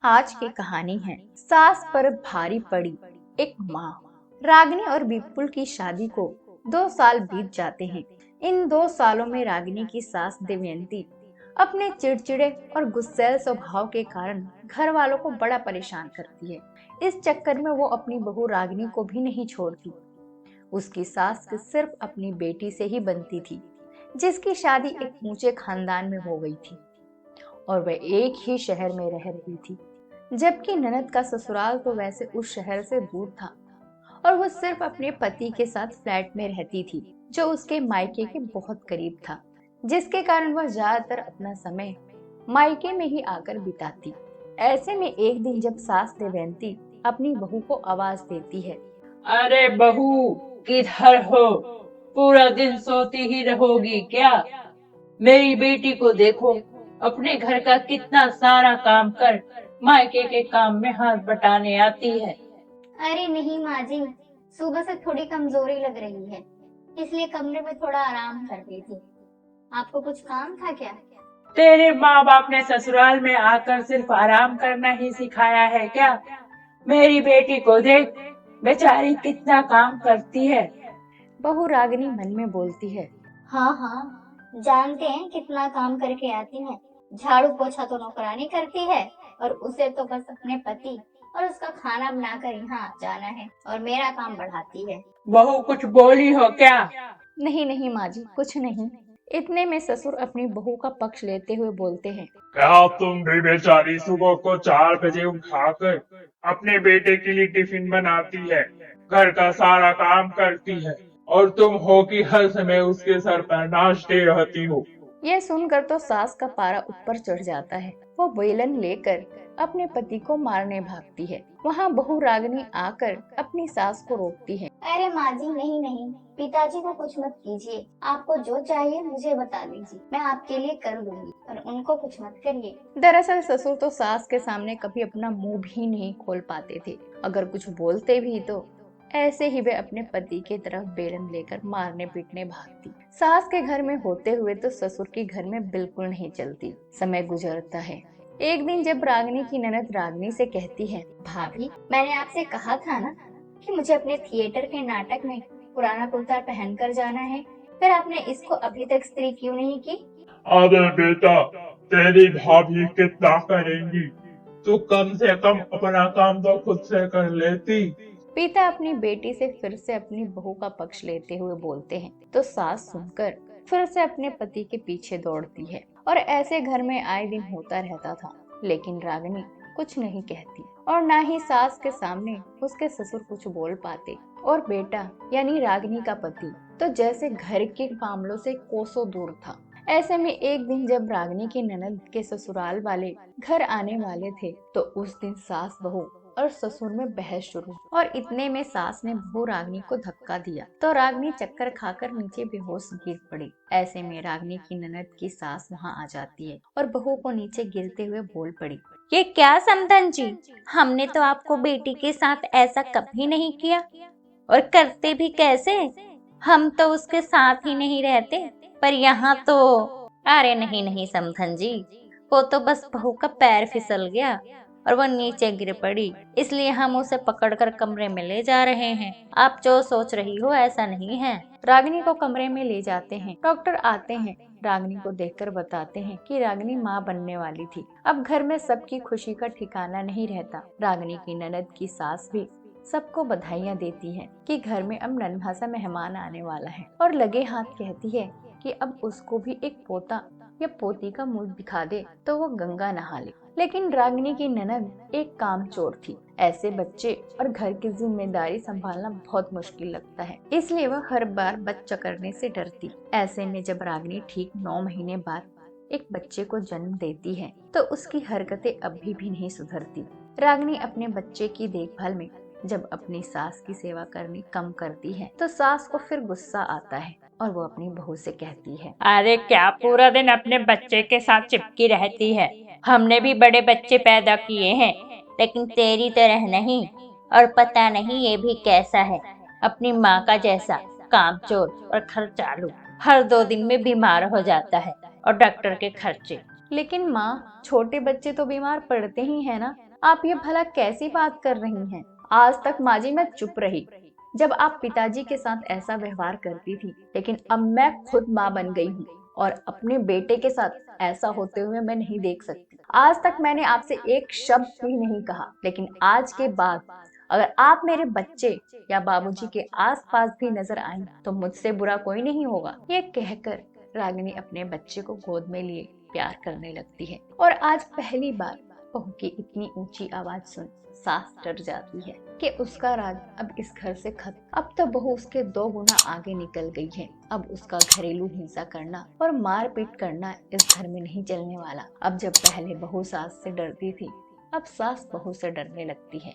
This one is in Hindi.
आज की कहानी है सास पर भारी पड़ी एक माँ। रागिनी और विपुल की शादी को 2 साल बीत जाते हैं। इन 2 सालों में रागिनी की सास देवयंती अपने चिड़चिड़े और गुस्सैल स्वभाव के कारण घर वालों को बड़ा परेशान करती है। इस चक्कर में वो अपनी बहू रागिनी को भी नहीं छोड़ती। उसकी सास सिर्फ अपनी बेटी से ही बनती थी, जिसकी शादी एक ऊंचे खानदान में हो गई थी और वह एक ही शहर में रह रही थी, जबकि ननद का ससुराल तो वैसे उस शहर से दूर था और वो सिर्फ अपने पति के साथ फ्लैट में रहती थी, जो उसके मायके के बहुत करीब था, जिसके कारण वह ज्यादातर अपना समय मायके में ही आकर बिताती। ऐसे में एक दिन जब सास देवयंती अपनी बहू को आवाज देती है, अरे बहू, किधर हो? पूरा दिन सोती ही रहोगी क्या? मेरी बेटी को देखो, अपने घर का कितना सारा काम कर मायके के काम में हाथ बटाने आती है। अरे नहीं माँ जी, सुबह से थोड़ी कमजोरी लग रही है, इसलिए कमरे में थोड़ा आराम कर रही थी। आपको कुछ काम था क्या? तेरे माँ बाप ने ससुराल में आकर सिर्फ आराम करना ही सिखाया है क्या? मेरी बेटी को देख, बेचारी कितना काम करती है। बहू रागिनी मन में बोलती है, हाँ हाँ, जानते हैं कितना काम करके आती है। झाड़ू पोछा तो नौकरानी करती है और उसे तो बस अपने पति और उसका खाना बनाकर यहाँ जाना है और मेरा काम बढ़ाती है। बहू कुछ बोली हो क्या? नहीं नहीं माँ जी, कुछ नहीं। इतने में ससुर अपनी बहू का पक्ष लेते हुए बोलते हैं, क्या तुम भी बेचारी सुबह को 4 बजे उठाकर अपने बेटे के लिए टिफिन बनाती है, घर का सारा काम करती है और तुम हो कि हर समय उसके सर पर नाचते रहती हो। यह सुनकर तो सास का पारा ऊपर चढ़ जाता है। वो बेलन लेकर अपने पति को मारने भागती है। वहाँ बहू रागिनी आकर अपनी सास को रोकती है। अरे माँ जी, नहीं नहीं, पिताजी को कुछ मत कीजिए। आपको जो चाहिए मुझे बता दीजिए, मैं आपके लिए कर दूंगी, और उनको कुछ मत करिए। दरअसल ससुर तो सास के सामने कभी अपना मुंह भी नहीं खोल पाते थे। अगर कुछ बोलते भी तो ऐसे ही वे अपने पति की तरफ बेलन लेकर मारने पीटने भागती। सास के घर में होते हुए तो ससुर के घर में बिल्कुल नहीं चलती। समय गुजरता है। एक दिन जब रागिनी की ननद रागिनी से कहती है, भाभी, मैंने आपसे कहा था ना कि मुझे अपने थिएटर के नाटक में पुराना कुर्ता पहनकर जाना है, फिर आपने इसको अभी तक इस्त्री क्यों नहीं की? अरे बेटा, तेरी भाभी कितना करेंगी, तू कम से कम अपना काम तो खुद से कर लेती। पिता अपनी बेटी से फिर से अपनी बहू का पक्ष लेते हुए बोलते हैं तो सास सुनकर फिर से अपने पति के पीछे दौड़ती है और ऐसे घर में आए दिन होता रहता था। लेकिन रागिनी कुछ नहीं कहती और ना ही सास के सामने उसके ससुर कुछ बोल पाते। और बेटा यानी रागिनी का पति तो जैसे घर के मामलों से कोसों दूर था। ऐसे में एक दिन जब रागिनी के ननद के ससुराल वाले घर आने वाले थे तो उस दिन सास बहू और ससुर में बहस शुरू और इतने में सास ने बहू रागिनी को धक्का दिया तो रागिनी चक्कर खाकर नीचे बेहोश गिर पड़ी। ऐसे में रागिनी की ननद की सास वहां आ जाती है और बहू को नीचे गिरते हुए बोल पड़ी, ये क्या समधन जी, हमने तो आपको बेटी के साथ ऐसा कभी नहीं किया और करते भी कैसे? हम तो उसके साथ ही नहीं रहते, पर यहाँ तो अरे नहीं नहीं समधन जी, वो तो बस बहू का पैर फिसल गया और वो नीचे गिर पड़ी, इसलिए हम उसे पकड़कर कमरे में ले जा रहे हैं। आप जो सोच रही हो ऐसा नहीं है। रागिनी को कमरे में ले जाते हैं। डॉक्टर आते हैं, रागिनी को देखकर बताते हैं कि रागिनी माँ बनने वाली थी। अब घर में सबकी खुशी का ठिकाना नहीं रहता। रागिनी की ननद की सास भी सबको बधाइयाँ देती है कि घर में अब नन्हा सा मेहमान आने वाला है और लगे हाथ कहती है कि अब उसको भी एक पोता या पोती का मुंह दिखा दे तो वो गंगा नहा ले। लेकिन रागिनी की ननद एक कामचोर थी। ऐसे बच्चे और घर की जिम्मेदारी संभालना बहुत मुश्किल लगता है, इसलिए वह हर बार बच्चा करने से डरती। ऐसे में जब रागिनी ठीक 9 महीने बाद एक बच्चे को जन्म देती है तो उसकी हरकतें अभी भी नहीं सुधरती। रागिनी अपने बच्चे की देखभाल में जब अपनी सास की सेवा करनी कम करती है तो सास को फिर गुस्सा आता है और वो अपनी बहू से कहती है, अरे क्या पूरा दिन अपने बच्चे के साथ चिपकी रहती है? हमने भी बड़े बच्चे पैदा किए हैं, लेकिन तेरी तरह नहीं, और पता नहीं ये भी कैसा है, अपनी माँ का जैसा कामचोर और खर्चालू। हर 2 दिन में बीमार हो जाता है और डॉक्टर के खर्चे। लेकिन माँ, छोटे बच्चे तो बीमार पड़ते ही है ना। आप ये भला कैसी बात कर रही हैं? आज तक माँ जी मैं चुप रही जब आप पिताजी के साथ ऐसा व्यवहार करती थी, लेकिन अब मैं खुद माँ बन गई हूँ और अपने बेटे के साथ ऐसा होते हुए मैं नहीं देख सकती। आज तक मैंने आपसे एक शब्द भी नहीं कहा, लेकिन आज के बाद अगर आप मेरे बच्चे या बाबूजी के आसपास भी नजर आए तो मुझसे बुरा कोई नहीं होगा। ये कहकर रागिनी अपने बच्चे को गोद में लिए प्यार करने लगती है और आज पहली बार बहू की इतनी ऊंची आवाज सुन सास डर जाती है कि उसका राज अब इस घर से खत्म। अब तो बहू उसके 2 गुना आगे निकल गई है। अब उसका घरेलू हिंसा करना और मारपीट करना इस घर में नहीं चलने वाला। अब जब पहले बहू सास से डरती थी, अब सास बहू से डरने लगती है।